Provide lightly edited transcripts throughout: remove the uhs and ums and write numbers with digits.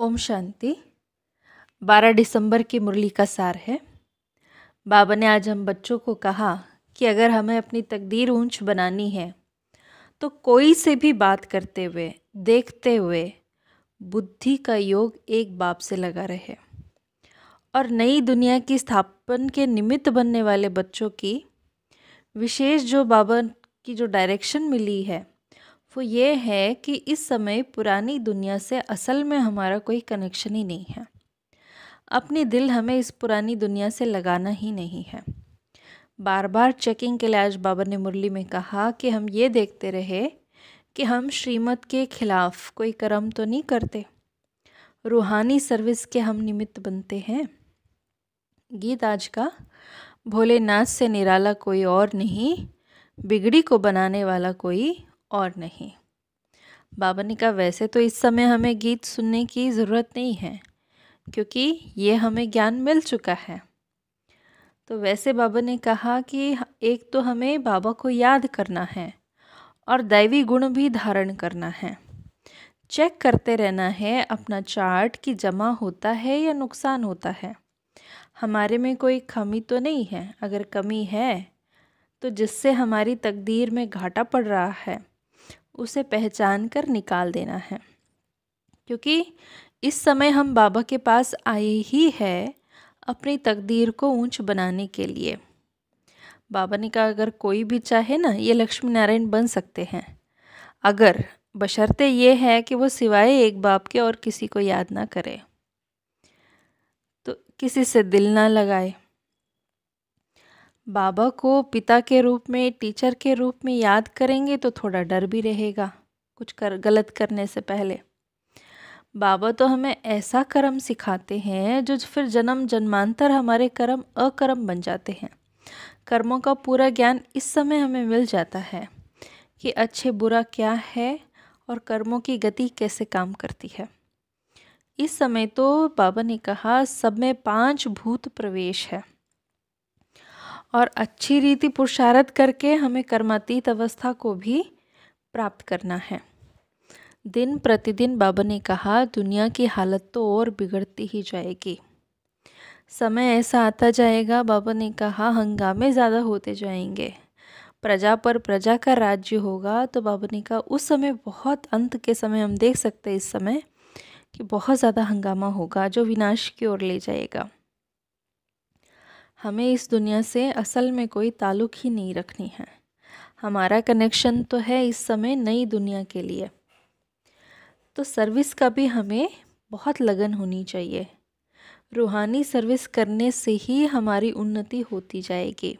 ओम शांति। 12 दिसंबर की मुरली का सार है। बाबा ने आज हम बच्चों को कहा कि अगर हमें अपनी तकदीर ऊंच बनानी है तो कोई से भी बात करते हुए, देखते हुए बुद्धि का योग एक बाप से लगा रहे और नई दुनिया की स्थापन के निमित्त बनने वाले बच्चों की विशेष जो बाबा की जो डायरेक्शन मिली है वो ये है कि इस समय पुरानी दुनिया से असल में हमारा कोई कनेक्शन ही नहीं है। अपनी दिल हमें इस पुरानी दुनिया से लगाना ही नहीं है। बार बार चेकिंग के लिए आज बाबा ने मुरली में कहा कि हम ये देखते रहे कि हम श्रीमत के खिलाफ कोई कर्म तो नहीं करते, रूहानी सर्विस के हम निमित्त बनते हैं। गीत आज का, भोलेनाथ से निराला कोई और नहीं, बिगड़ी को बनाने वाला कोई और नहीं। बाबा ने कहा वैसे तो इस समय हमें गीत सुनने की ज़रूरत नहीं है क्योंकि ये हमें ज्ञान मिल चुका है। तो वैसे बाबा ने कहा कि एक तो हमें बाबा को याद करना है और दैवी गुण भी धारण करना है। चेक करते रहना है अपना चार्ट कि जमा होता है या नुकसान होता है, हमारे में कोई कमी तो नहीं है। अगर कमी है तो जिससे हमारी तकदीर में घाटा पड़ रहा है उसे पहचान कर निकाल देना है, क्योंकि इस समय हम बाबा के पास आए ही है अपनी तकदीर को ऊंच बनाने के लिए। बाबा ने कहा अगर कोई भी चाहे ना, ये लक्ष्मी नारायण बन सकते हैं, अगर बशर्ते ये है कि वो सिवाय एक बाप के और किसी को याद ना करे, तो किसी से दिल ना लगाए, बाबा को पिता के रूप में, टीचर के रूप में याद करेंगे तो थोड़ा डर भी रहेगा कुछ गलत करने से पहले। बाबा तो हमें ऐसा कर्म सिखाते हैं जो फिर जन्म जन्मांतर हमारे कर्म अकर्म बन जाते हैं। कर्मों का पूरा ज्ञान इस समय हमें मिल जाता है कि अच्छे बुरा क्या है और कर्मों की गति कैसे काम करती है। इस समय तो बाबा ने कहा सब में 5 भूत प्रवेश है और अच्छी रीति पुरुषार्थ करके हमें कर्मातीत अवस्था को भी प्राप्त करना है। दिन प्रतिदिन बाबा ने कहा दुनिया की हालत तो और बिगड़ती ही जाएगी। समय ऐसा आता जाएगा, बाबा ने कहा हंगामे ज़्यादा होते जाएंगे, प्रजा पर प्रजा का राज्य होगा। तो बाबा ने कहा उस समय बहुत अंत के समय हम देख सकते हैं इस समय कि बहुत ज़्यादा हंगामा होगा जो विनाश की ओर ले जाएगा। हमें इस दुनिया से असल में कोई ताल्लुक़ ही नहीं रखनी है। हमारा कनेक्शन तो है इस समय नई दुनिया के लिए। तो सर्विस का भी हमें बहुत लगन होनी चाहिए। रूहानी सर्विस करने से ही हमारी उन्नति होती जाएगी।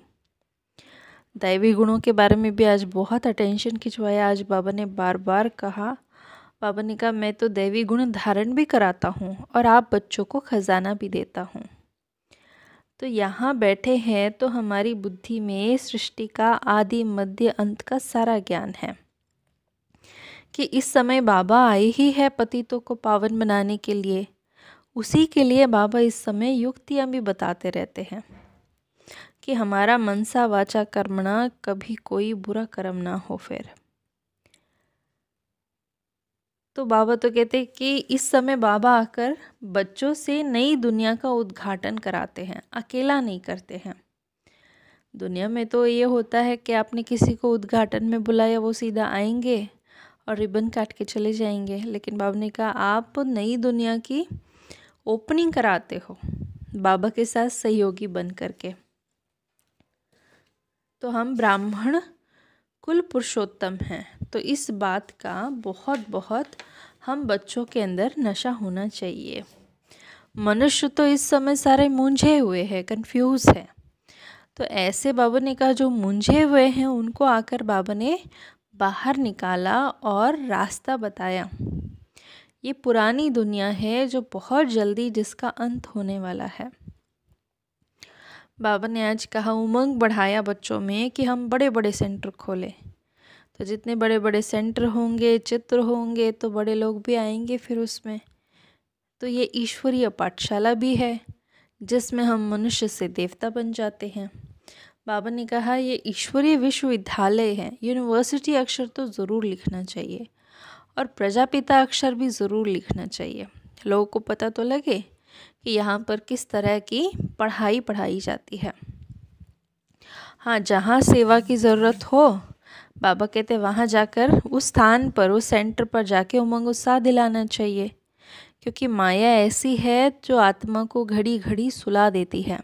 दैवी गुणों के बारे में भी आज बहुत अटेंशन खिंचवाया। आज बाबा ने बार बार कहा, बाबा ने कहा मैं तो दैवी गुण धारण भी कराता हूँ और आप बच्चों को खजाना भी देता हूँ। तो यहाँ बैठे हैं तो हमारी बुद्धि में सृष्टि का आदि मध्य अंत का सारा ज्ञान है कि इस समय बाबा आए ही है पतितों को पावन बनाने के लिए। उसी के लिए बाबा इस समय युक्तियाँ भी बताते रहते हैं कि हमारा मनसा वाचा कर्मणा कभी कोई बुरा कर्म ना हो। फिर तो बाबा तो कहते कि इस समय बाबा आकर बच्चों से नई दुनिया का उद्घाटन कराते हैं, अकेला नहीं करते हैं। दुनिया में तो ये होता है कि आपने किसी को उद्घाटन में बुलाया, वो सीधा आएंगे और रिबन काट के चले जाएंगे, लेकिन बाबा ने कहा आप नई दुनिया की ओपनिंग कराते हो बाबा के साथ सहयोगी बन करके। तो हम ब्राह्मण कुल पुरुषोत्तम हैं, तो इस बात का बहुत बहुत हम बच्चों के अंदर नशा होना चाहिए। मनुष्य तो इस समय सारे मूंझे हुए हैं, कंफ्यूज है। तो ऐसे बाबा ने कहा जो मूंझे हुए हैं उनको आकर बाबा ने बाहर निकाला और रास्ता बताया। ये पुरानी दुनिया है जो बहुत जल्दी जिसका अंत होने वाला है। बाबा ने आज कहा उमंग बढ़ाया बच्चों में कि हम बड़े बड़े सेंटर खोलें। तो जितने बड़े बड़े सेंटर होंगे, चित्र होंगे, तो बड़े लोग भी आएंगे फिर उसमें। तो ये ईश्वरीय पाठशाला भी है जिसमें हम मनुष्य से देवता बन जाते हैं। बाबा ने कहा ये ईश्वरीय विश्वविद्यालय है, यूनिवर्सिटी अक्षर तो ज़रूर लिखना चाहिए और प्रजापिता अक्षर भी ज़रूर लिखना चाहिए। लोगों को पता तो लगे कि यहाँ पर किस तरह की पढ़ाई पढ़ाई जाती है। हाँ, जहाँ सेवा की ज़रूरत हो, बाबा कहते वहाँ जाकर उस स्थान पर, उस सेंटर पर जाके उमंग उत्साह दिलाना चाहिए, क्योंकि माया ऐसी है जो आत्मा को घड़ी घड़ी सुला देती है।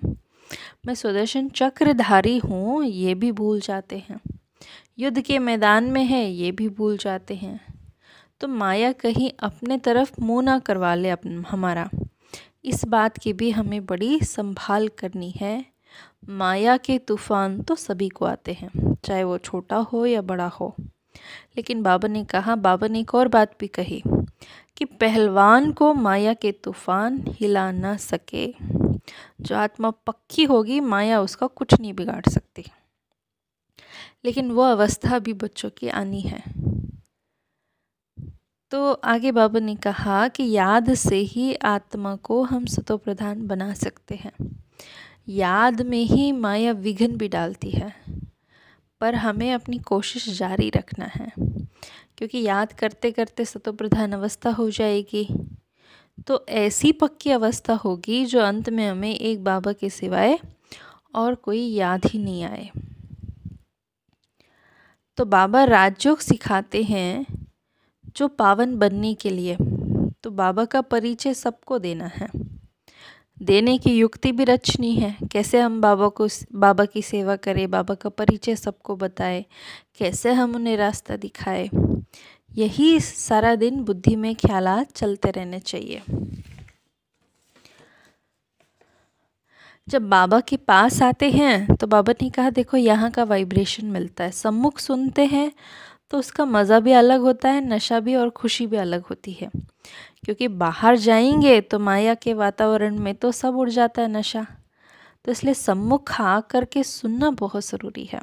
मैं सुदर्शन चक्रधारी हूँ ये भी भूल जाते हैं, युद्ध के मैदान में है ये भी भूल जाते हैं। तो माया कहीं अपने तरफ मुँह ना करवा ले हमारा, इस बात की भी हमें बड़ी संभाल करनी है। माया के तूफान तो सभी को आते हैं, चाहे वो छोटा हो या बड़ा हो। लेकिन बाबा ने कहा, बाबा ने एक और बात भी कही कि पहलवान को माया के तूफान हिला ना सके। जो आत्मा पक्की होगी, माया उसका कुछ नहीं बिगाड़ सकती। लेकिन वो अवस्था भी बच्चों की आनी है। तो आगे बाबा ने कहा कि याद से ही आत्मा को हम सतो प्रधान बना सकते हैं। याद में ही माया विघ्न भी डालती है, पर हमें अपनी कोशिश जारी रखना है, क्योंकि याद करते करते सतो प्रधान अवस्था हो जाएगी तो ऐसी पक्की अवस्था होगी जो अंत में हमें एक बाबा के सिवाय और कोई याद ही नहीं आए। तो बाबा राजयोग सिखाते हैं जो पावन बनने के लिए। तो बाबा का परिचय सबको देना है, देने की युक्ति भी रचनी है। कैसे हम बाबा की सेवा करें, बाबा का परिचय सबको बताएं, कैसे हम उन्हें रास्ता दिखाएं, यही सारा दिन बुद्धि में ख्यालात चलते रहने चाहिए। जब बाबा के पास आते हैं तो बाबा ने कहा, देखो यहाँ का वाइब्रेशन मिलता है। सम्मुख सुनते हैं तो उसका मज़ा भी अलग होता है, नशा भी और खुशी भी अलग होती है। क्योंकि बाहर जाएंगे तो माया के वातावरण में तो सब उड़ जाता है नशा, तो इसलिए सम्मुख आ करके सुनना बहुत ज़रूरी है।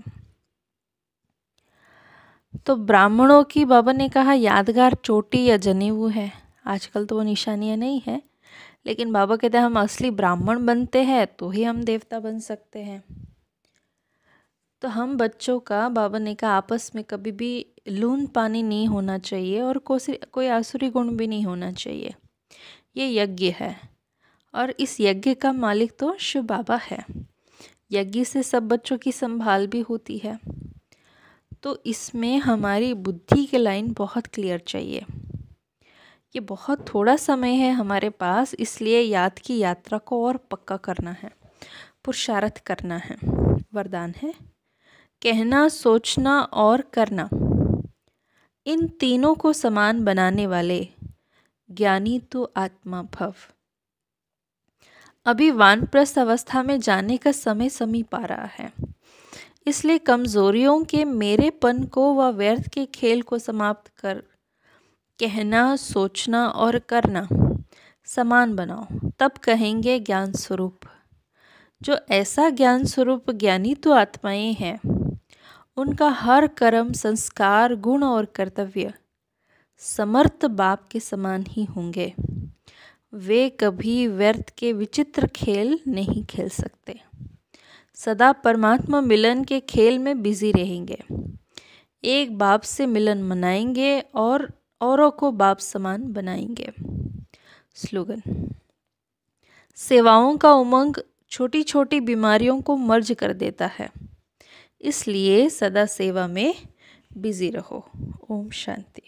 तो ब्राह्मणों की बाबा ने कहा यादगार चोटी या जनेऊ है। आजकल तो वो निशानियाँ नहीं है, लेकिन बाबा कहते हैं हम असली ब्राह्मण बनते हैं तो ही हम देवता बन सकते हैं। तो हम बच्चों का, बाबा ने कहा, आपस में कभी भी लून पानी नहीं होना चाहिए और कोई आसुरी गुण भी नहीं होना चाहिए। ये यज्ञ है और इस यज्ञ का मालिक तो शिव बाबा है। यज्ञ से सब बच्चों की संभाल भी होती है। तो इसमें हमारी बुद्धि की लाइन बहुत क्लियर चाहिए। ये बहुत थोड़ा समय है हमारे पास, इसलिए याद की यात्रा को और पक्का करना है, पुरुषार्थ करना है। वरदान है कहना, सोचना और करना, इन तीनों को समान बनाने वाले ज्ञानी तो आत्मा भव। अभी वानप्रस्थ अवस्था में जाने का समय समीप आ रहा है, इसलिए कमजोरियों के मेरेपन को व व्यर्थ के खेल को समाप्त कर कहना, सोचना और करना समान बनाओ, तब कहेंगे ज्ञान स्वरूप। जो ऐसा ज्ञान स्वरूप ज्ञानी तो आत्माएं हैं, उनका हर कर्म, संस्कार, गुण और कर्तव्य समर्थ बाप के समान ही होंगे। वे कभी व्यर्थ के विचित्र खेल नहीं खेल सकते, सदा परमात्मा मिलन के खेल में बिजी रहेंगे। एक बाप से मिलन मनाएंगे और औरों को बाप समान बनाएंगे। स्लोगन, सेवाओं का उमंग छोटी छोटी बीमारियों को मर्ज कर देता है, इसलिए सदा सेवा में बिजी रहो। ओम शांति।